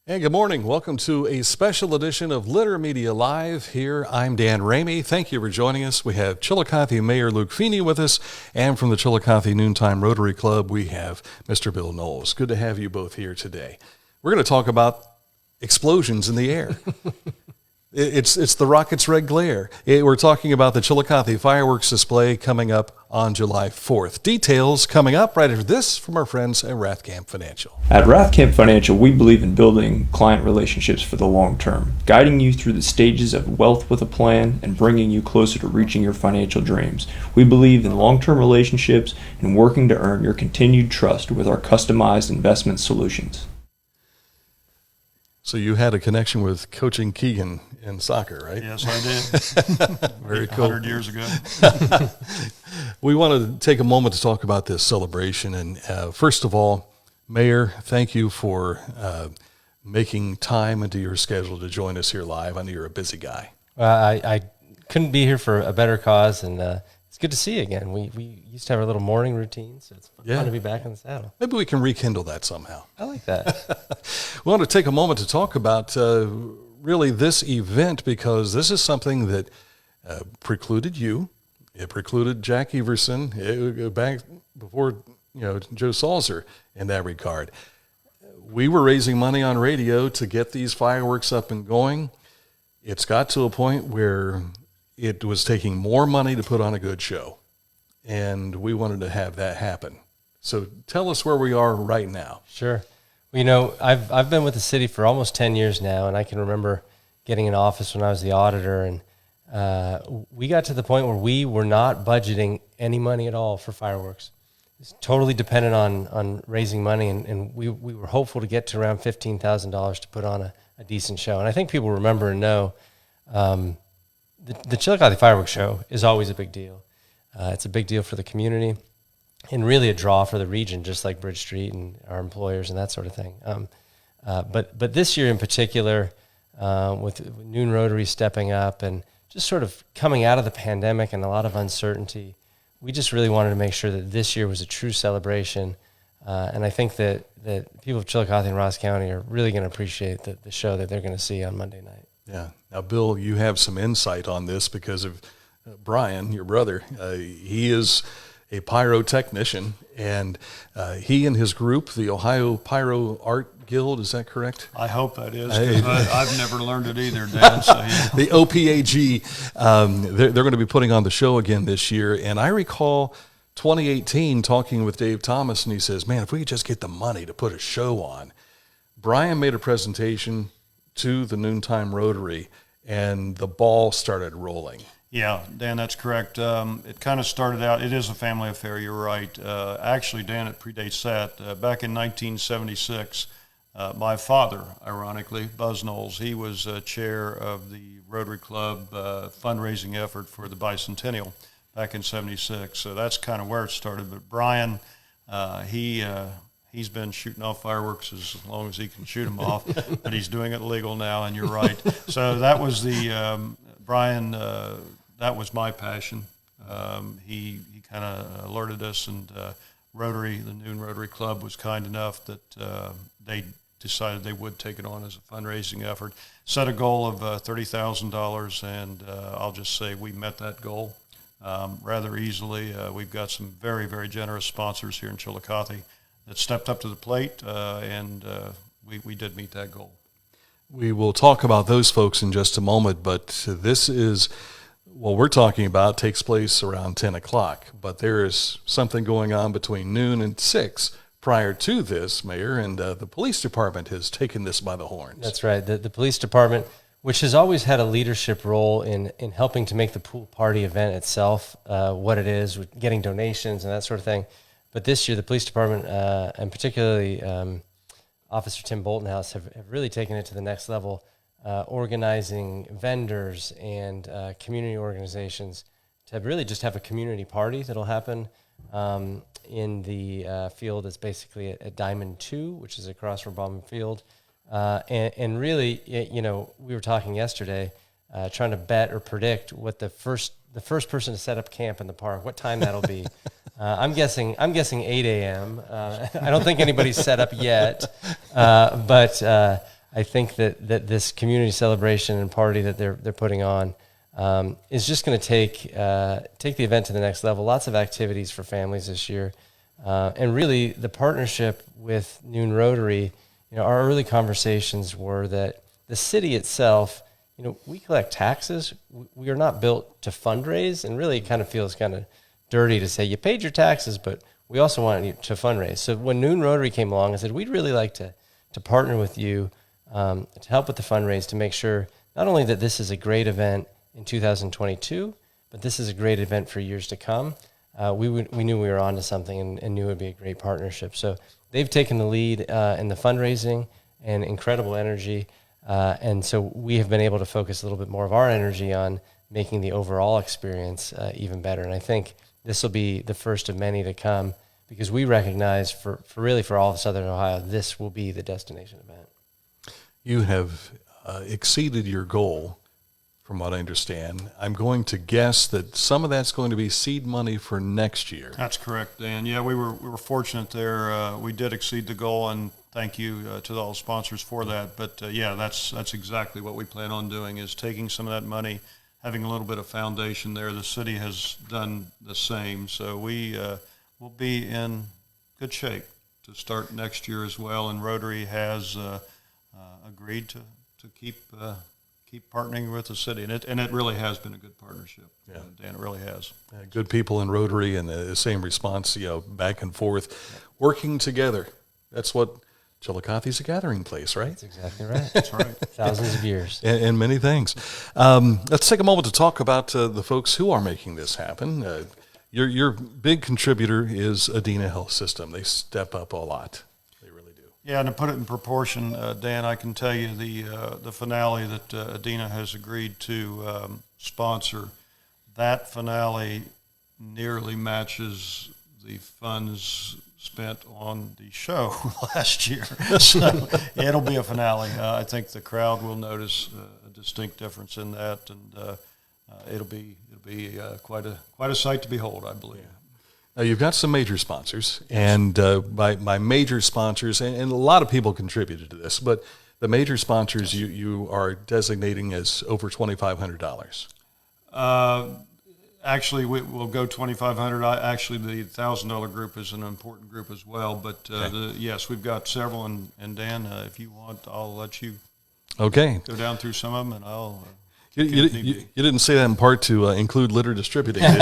And good morning. Welcome to a special edition of Litter Media Live. Here, I'm Dan Ramey. Thank you for joining us. We have Chillicothe Mayor Luke Feeney with us, and from the Chillicothe Noontime Rotary Club, we have Mr. Bill Knoles. Good to have you both here today. We're going to talk about explosions in the air. It's the rocket's red glare. We're talking about the Chillicothe fireworks display coming up on July 4th. Details coming up right after this from our friends at Rathkamp Financial. At Rathkamp Financial, we believe in building client relationships for the long term, guiding you through the stages of wealth with a plan and bringing you closer to reaching your financial dreams. We believe in long-term relationships and working to earn your continued trust with our customized investment solutions. So you had a connection with coaching Keegan in soccer, right? Yes, I did. Very cool. 100 years ago. We want to take a moment to talk about this celebration. And first of all, Mayor, thank you for making time into your schedule to join us here live. I know you're a busy guy. I couldn't be here for a better cause, and it's good to see you again. We used to have our little morning routine, so it's fun to be back in the saddle. Maybe we can rekindle that somehow. I like that. We want to take a moment to talk about really this event, because this is something that precluded you. It precluded Jack Everson back before Joe Salzer in that regard. We were raising money on radio to get these fireworks up and going. It's got to a point where it was taking more money to put on a good show, and we wanted to have that happen. So tell us where we are right now. Sure. Well, I've been with the city for almost 10 years now, and I can remember getting in office when I was the auditor, and we got to the point where we were not budgeting any money at all for fireworks. It's totally dependent on raising money, and we were hopeful to get to around $15,000 to put on a decent show. And I think people remember and know the Chillicothe Fireworks Show is always a big deal. It's a big deal for the community and really a draw for the region, just like Bridge Street and our employers and that sort of thing. But this year in particular, with Noon Rotary stepping up and just sort of coming out of the pandemic and a lot of uncertainty, we just really wanted to make sure that this year was a true celebration. And I think that people of Chillicothe and Ross County are really going to appreciate the show that they're going to see on Monday night. Yeah. Now, Bill, you have some insight on this because of Brian, your brother. He is a pyrotechnician, and he and his group, the Ohio Pyro Art Guild, is that correct? I hope that is, because I've never learned it either, Dan. So, yeah. The OPAG, they're going to be putting on the show again this year, and I recall 2018 talking with Dave Thomas, and he says, man, if we could just get the money to put a show on. Brian made a presentation to the Noontime Rotary, and the ball started rolling. Yeah, Dan, that's correct. It kind of started out, it is a family affair, you're right. Actually, Dan, it predates that. Back in 1976, my father, ironically, Buzz Knoles, he was chair of the Rotary Club fundraising effort for the bicentennial back in 76. So that's kind of where it started. But Brian, he's been shooting off fireworks as long as he can shoot them off, but he's doing it legal now, and you're right. So that was Brian, that was my passion. He kind of alerted us, and Rotary, the Noon Rotary Club, was kind enough that they decided they would take it on as a fundraising effort. Set a goal of $30,000, and I'll just say we met that goal rather easily. We've got some very, very generous sponsors here in Chillicothe that stepped up to the plate, and we did meet that goal. We will talk about those folks in just a moment, but this is what we're talking about takes place around 10 o'clock, but there is something going on between noon and 6 prior to this, Mayor, and the police department has taken this by the horns. That's right. The police department, which has always had a leadership role in helping to make the pool party event itself what it is, with getting donations and that sort of thing. But this year, the police department, and particularly Officer Tim Boltonhouse, have really taken it to the next level, organizing vendors and community organizations to really just have a community party that'll happen in the field that's basically at Diamond 2, which is across from Bauman Field. And really, we were talking yesterday, trying to bet or predict what the first person to set up camp in the park, what time that'll be. I'm guessing 8 a.m. I don't think anybody's set up yet, but I I think that this community celebration and party that they're putting on is just going to take the event to the next level. Lots of activities for families this year, and really the partnership with Noon Rotary. Our early conversations were that the city itself, we collect taxes. We are not built to fundraise, and really it kind of feels kind of dirty to say you paid your taxes, but we also want you to fundraise. So when Noon Rotary came along, I said, we'd really like to partner with you to help with the fundraise, to make sure not only that this is a great event in 2022, but this is a great event for years to come. We knew we were onto something and knew it would be a great partnership. So they've taken the lead in the fundraising and incredible energy. And so we have been able to focus a little bit more of our energy on making the overall experience even better. And I think this will be the first of many to come, because we recognize for all of Southern Ohio, this will be the destination event. You have exceeded your goal, from what I understand. I'm going to guess that some of that's going to be seed money for next year. That's correct, Dan. Yeah, we were fortunate there. We did exceed the goal, and thank you to all the sponsors for that. But yeah, that's exactly what we plan on doing, is taking some of that money, having a little bit of foundation there. The city has done the same, so we will be in good shape to start next year as well. And Rotary has agreed to keep partnering with the city, and it really has been a good partnership. Yeah. Dan, it really has. Good people in Rotary, and the same response, back and forth, working together. That's what Chillicothe's a gathering place, right? That's exactly right. That's right. Thousands of years. And many things. Let's take a moment to talk about the folks who are making this happen. Your big contributor is Adena Health System. They step up a lot. They really do. Yeah, and to put it in proportion, Dan, I can tell you the finale that Adena has agreed to sponsor, that finale nearly matches the funds spent on the show last year. So it'll be a finale. I think the crowd will notice a distinct difference in that, and it'll be quite a sight to behold, I believe. Now, you've got some major sponsors, and by major sponsors, and a lot of people contributed to this, but the major sponsors you are designating as over $2,500. Actually, we'll go $2,500. Actually, the $1,000 group is an important group as well. But yes, we've got several. And Dan, if you want, I'll let you go down through some of them, and I'll. You didn't say that in part to include litter distributing, did you?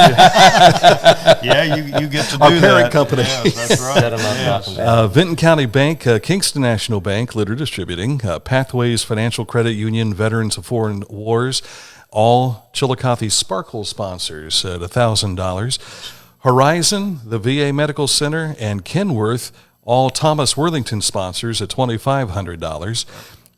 Yeah, you get to do Our that. parent company. Yes, that's right. Set 'em up, yes. Vinton County Bank, Kingston National Bank, litter distributing, Pathways Financial Credit Union, Veterans of Foreign Wars, all Chillicothe Sparkle sponsors at $1,000. Horizon, the VA Medical Center, and Kenworth, all Thomas Worthington sponsors at $2,500.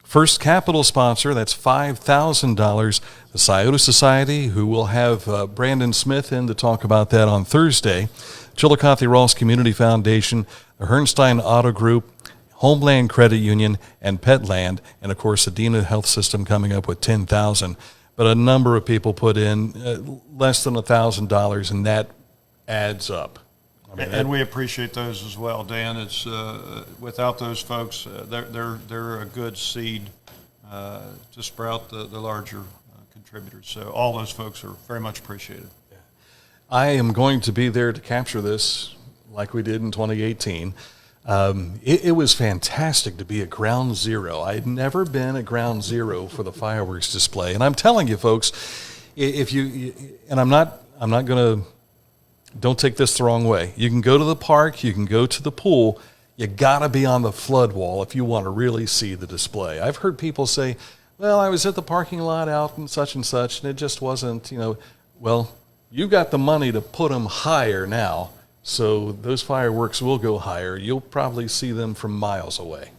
First Capital sponsor, that's $5,000. The Scioto Society, who will have Brandon Smith in to talk about that on Thursday. Chillicothe Ross Community Foundation, the Hernstein Auto Group, Homeland Credit Union, and Petland, and of course Adena Health System coming up with $10,000. But a number of people put in less than $1,000, and that adds up. And we appreciate those as well, Dan. It's without those folks, they're a good seed to sprout the larger contributors. So all those folks are very much appreciated. I am going to be there to capture this, like we did in 2018. It was fantastic to be at Ground Zero. I had never been at Ground Zero for the fireworks display, and I'm telling you, folks, if you and I'm not going to. Don't take this the wrong way. You can go to the park, you can go to the pool. You got to be on the flood wall if you want to really see the display. I've heard people say, well, I was at the parking lot out and such, and it just wasn't, well, you got the money to put them higher now, so those fireworks will go higher. You'll probably see them from miles away.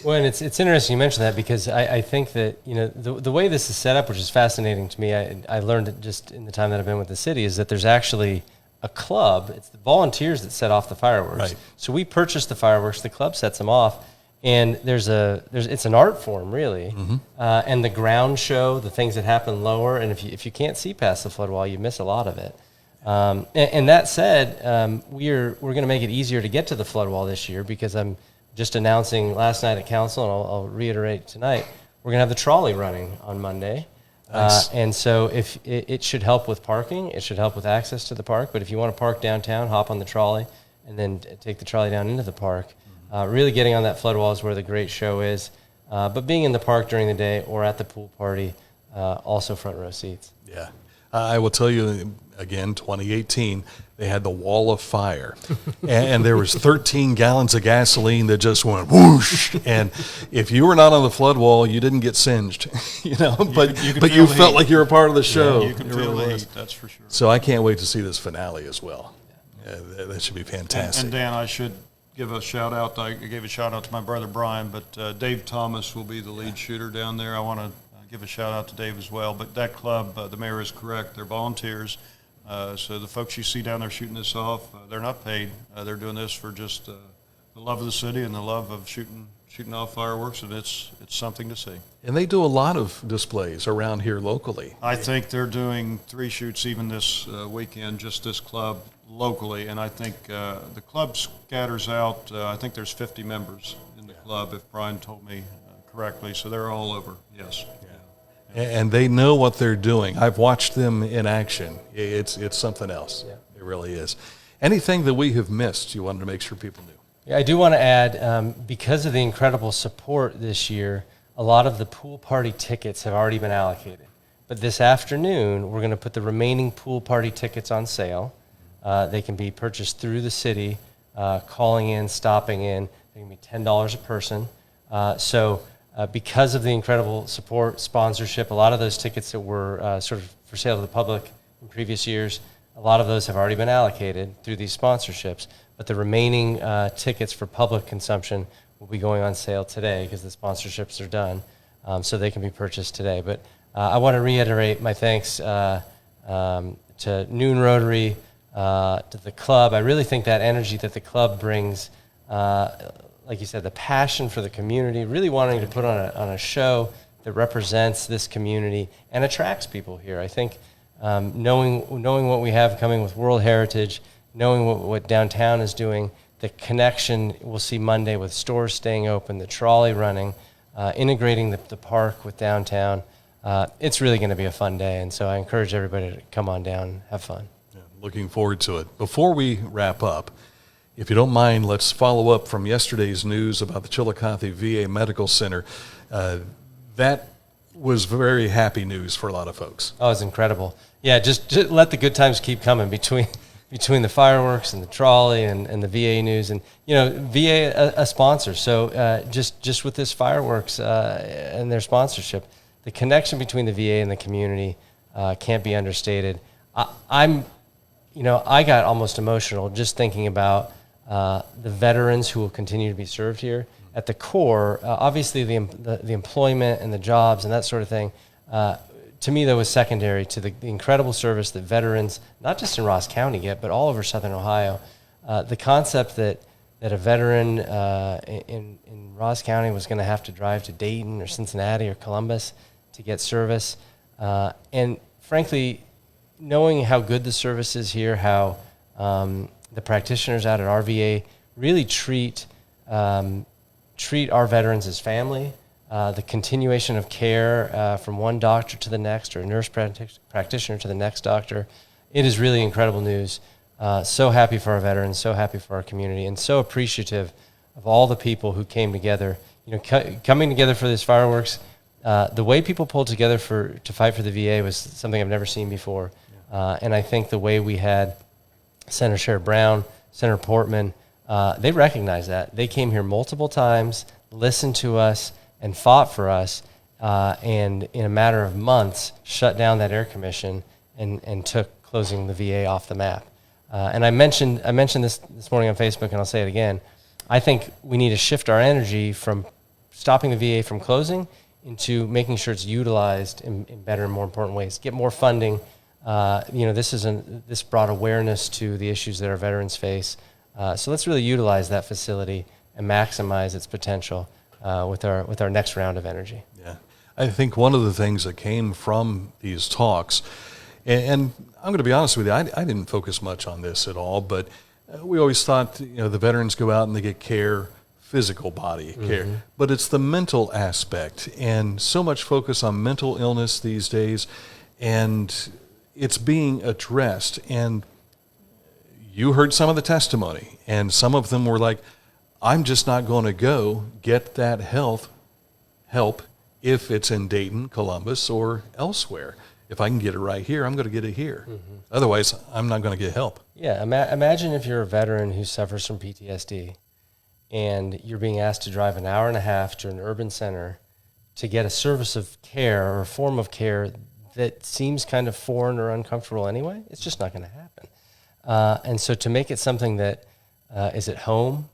Well, and it's interesting you mention that, because I think that, the way this is set up, which is fascinating to me, I learned it just in the time that I've been with the city, is that there's actually a club. It's the volunteers that set off the fireworks. Right. So we purchase the fireworks, the club sets them off, and it's an art form, really. Mm-hmm. And the ground show, the things that happen lower, and if you can't see past the flood wall, you miss a lot of it. And that said, we're going to make it easier to get to the flood wall this year, because I'm just announcing last night at council, and I'll reiterate tonight, we're going to have the trolley running on Monday. Nice. And so if it should help with parking, it should help with access to the park. But if you want to park downtown, hop on the trolley and then take the trolley down into the park. Really getting on that flood wall is where the great show is. But being in the park during the day or at the pool party, also front row seats. Yeah. I will tell you, again, 2018, they had the wall of fire. And there was 13 gallons of gasoline that just went whoosh. And if you were not on the flood wall, you didn't get singed, but you felt like you were part of the show. Yeah, you can feel the heat, that's for sure. So I can't wait to see this finale as well. Yeah, that should be fantastic. And Dan, I should give a shout out. I gave a shout out to my brother Brian, but Dave Thomas will be the lead shooter down there. I want to give a shout out to Dave as well. But that club, the mayor is correct. They're volunteers. So the folks you see down there shooting this off, they're not paid. They're doing this for just the love of the city and the love of shooting off fireworks, and it's something to see. And they do a lot of displays around here locally. I think they're doing 3 shoots even this weekend, just this club locally, and I think the club scatters out. I think there's 50 members in the club, if Brian told me correctly, so they're all over, yes. And they know what they're doing. I've watched them in action. It's something else. Yeah. It really is. Anything that we have missed you wanted to make sure people knew? Yeah, I do want to add, because of the incredible support this year, a lot of the pool party tickets have already been allocated. But this afternoon, we're going to put the remaining pool party tickets on sale. They can be purchased through the city, calling in, stopping in. They can be $10 a person. Because of the incredible support, sponsorship, a lot of those tickets that were sort of for sale to the public in previous years, a lot of those have already been allocated through these sponsorships. But the remaining tickets for public consumption will be going on sale today because the sponsorships are done, so they can be purchased today. But I want to reiterate my thanks to Noon Rotary, to the club. I really think that energy that the club brings, like you said, the passion for the community, really wanting to put on a show that represents this community and attracts people here. I think knowing what we have coming with World Heritage, knowing what downtown is doing, the connection we'll see Monday with stores staying open, the trolley running, integrating the park with downtown, it's really going to be a fun day. And so I encourage everybody to come on down and have fun. Yeah, looking forward to it. Before we wrap up, if you don't mind, let's follow up from yesterday's news about the Chillicothe VA Medical Center. That was very happy news for a lot of folks. Oh, it's incredible. Yeah, just let the good times keep coming between the fireworks and the trolley and the VA news. And, VA a sponsor. So just with this fireworks and their sponsorship, the connection between the VA and the community can't be understated. I got almost emotional just thinking about the veterans who will continue to be served here. At the core, obviously the employment and the jobs and that sort of thing, to me, that was secondary to the incredible service that veterans, not just in Ross County get, but all over Southern Ohio. The concept that a veteran in Ross County was going to have to drive to Dayton or Cincinnati or Columbus to get service. And frankly, knowing how good the service is here, how the practitioners out at RVA really treat our veterans as family, the continuation of care from one doctor to the next or a nurse practitioner to the next doctor. It is really incredible news. So happy for our veterans, so happy for our community, and so appreciative of all the people who came together. Coming together for this fireworks, the way people pulled together to fight for the VA was something I've never seen before. And I think the way we had Senator Sherrod Brown, Senator Portman, they recognized that. They came here multiple times, listened to us, and fought for us, and in a matter of months, shut down that air commission and took closing the VA off the map. And I mentioned this morning on Facebook, and I'll say it again. I think we need to shift our energy from stopping the VA from closing into making sure it's utilized in better and more important ways. Get more funding. This brought awareness to the issues that our veterans face. So let's really utilize that facility and maximize its potential with our next round of energy. Yeah, I think one of the things that came from these talks, and I'm going to be honest with you, I didn't focus much on this at all, but we always thought the veterans go out and they get care physical body care, but it's the mental aspect, and so much focus on mental illness these days, and it's being addressed. And you heard some of the testimony, and some of them were like, I'm just not going to go get that help if it's in Dayton, Columbus, or elsewhere. If I can get it right here, I'm going to get it here. Otherwise, I'm not going to get help. Yeah, imagine if you're a veteran who suffers from PTSD and you're being asked to drive an hour and a half to an urban center to get a service of care or a form of care that seems kind of foreign or uncomfortable anyway. It's just not going to happen. And so to make it something that is at home,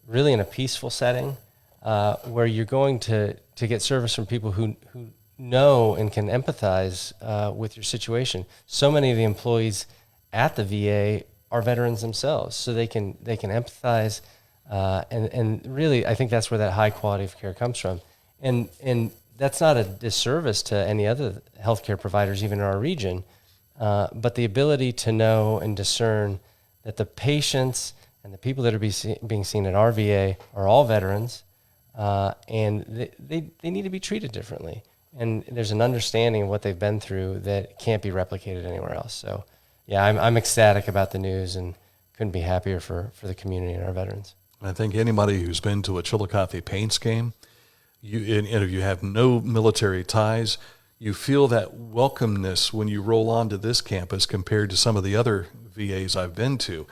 really in a peaceful setting, where you're going to get service from people who know and can empathize with your situation. So many of the employees at the VA are veterans themselves, so they can empathize, and really, I think that's where that high quality of care comes from. And that's not a disservice to any other healthcare providers, even in our region, but the ability to know and discern that the patients and the people that are being seen at our VA are all veterans, and they need to be treated differently. And there's an understanding of what they've been through that can't be replicated anywhere else. So, yeah, I'm ecstatic about the news and couldn't be happier for the community and our veterans. I think anybody who's been to a Chillicothe Paints game, and if you have no military ties, you feel that welcomeness when you roll onto this campus compared to some of the other VAs I've been to.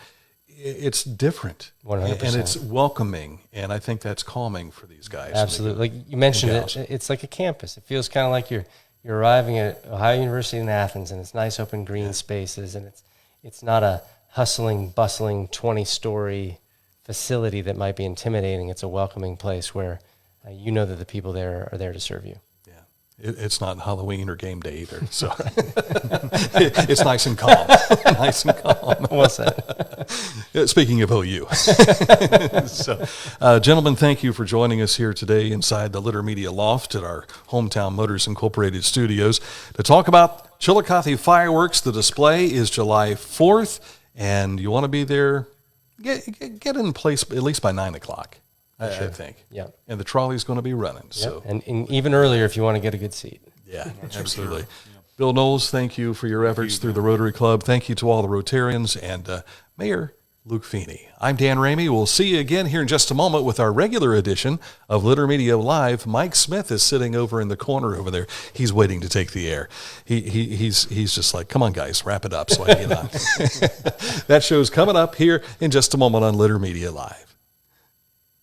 It's different, 100%. And it's welcoming, and I think that's calming for these guys. Absolutely. Like you mentioned, it's like a campus. It feels kind of like you're arriving at Ohio University in Athens, and it's nice open green spaces, and it's not a hustling, bustling 20-story facility that might be intimidating. It's a welcoming place where you know that the people there are there to serve you. It's not Halloween or game day either, so it's nice and calm. Nice and calm. What's that? Speaking of OU. So, gentlemen, thank you for joining us here today inside the Litter Media Loft at our Hometown Motors Incorporated studios to talk about Chillicothe fireworks. The display is July 4th, and you want to be there, get in place at least by 9 o'clock. I think. Yeah. And the trolley's going to be running. Yep. So. And even earlier if you want to get a good seat. Yeah, absolutely. Sure. Yeah. Bill Knoles, thank you for your efforts through the Rotary Club. Thank you to all the Rotarians and Mayor Luke Feeney. I'm Dan Ramey. We'll see you again here in just a moment with our regular edition of Litter Media Live. Mike Smith is sitting over in the corner over there. He's waiting to take the air. He's just like, come on, guys, wrap it up so I can get on. That show's coming up here in just a moment on Litter Media Live.